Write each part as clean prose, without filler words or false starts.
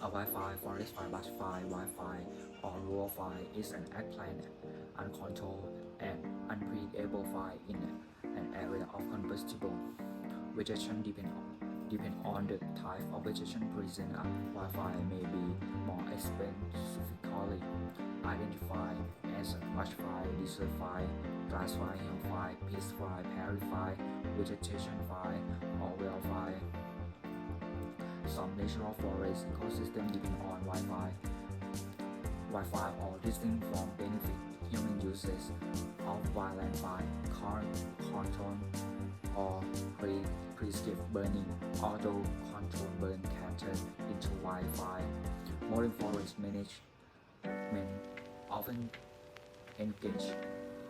A Wi-Fi, forest fire, brush fire, Wi-Fi, or rural fire is an unplanned, uncontrolled, and unpredictable fire in an area of combustible vegetation. Depend on the type of vegetation present. A Wi-Fi may be more specifically identified as a brush fire, desert fire, grass fire, hill fire, peat fire, prairie fire, vegetation fire, or wildfire. Some natural forest ecosystems depend on Wi-Fi. Wi-Fi or distinct from benefit human uses of wildland by control or prescriptive burning, although controlled burn can turn into Wi-Fi. Modern forest management often engage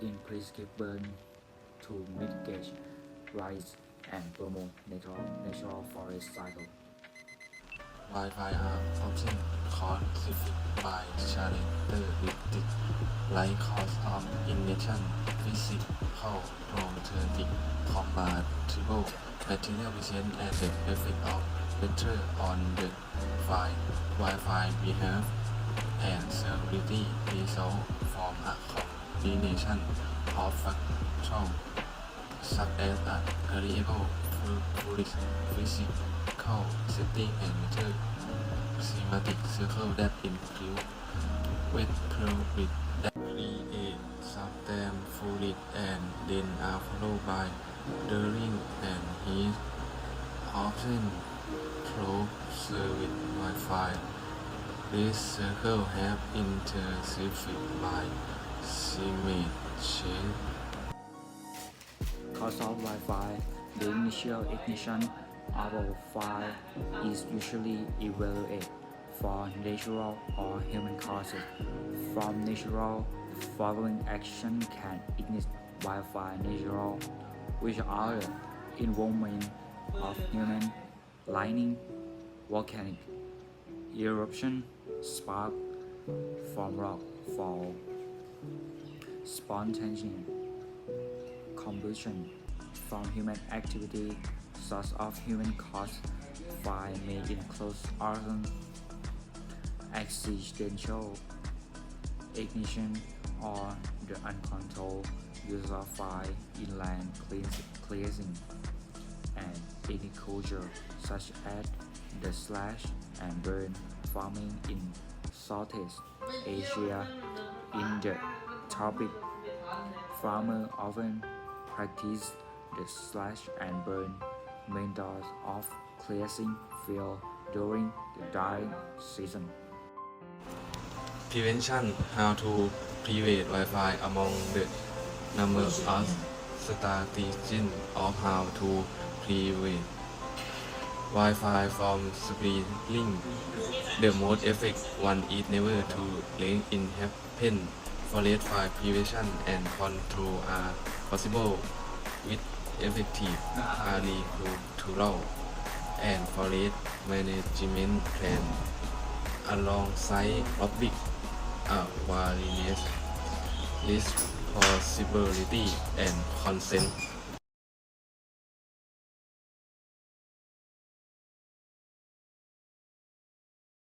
in prescriptive burn to mitigate rise and promote natural forest cycle. WiFi are often constituted by characteristics like cost of ignition, physical property, compatible material present, and the effect of weather on the file. Wi-Fi behave and security result from a combination of factors such as a reliable physical setting and weather climatic circle that include wet cloud that create substance fluid and then are followed by during and heat, often through service Wi-Fi. These circles have intersected by climate change. Cost of Wi-Fi. The initial ignition of a fire is usually evaluated for natural or human causes. From natural, following action can ignite Wi-Fi. Natural, which are the involvement of human, lightning, volcanic eruption, spark from rock fall, spontaneous combustion from human activity. Source of human cause fire may include arson, accidental ignition, or the uncontrolled use of fire in land cleansing and agriculture, such as the slash and burn farming in Southeast Asia. In the tropic, farmers often practice the slash and burn methods of cleansing field during the dry season. Prevention. How to prevent Wi-Fi. Among the number of strategies of how to prevent Wi-Fi from spreading, the most effective one is never to let it happen. Forest fire prevention and control are possible with effective agricultural and forest management plan alongside public awareness, responsibility, and consent.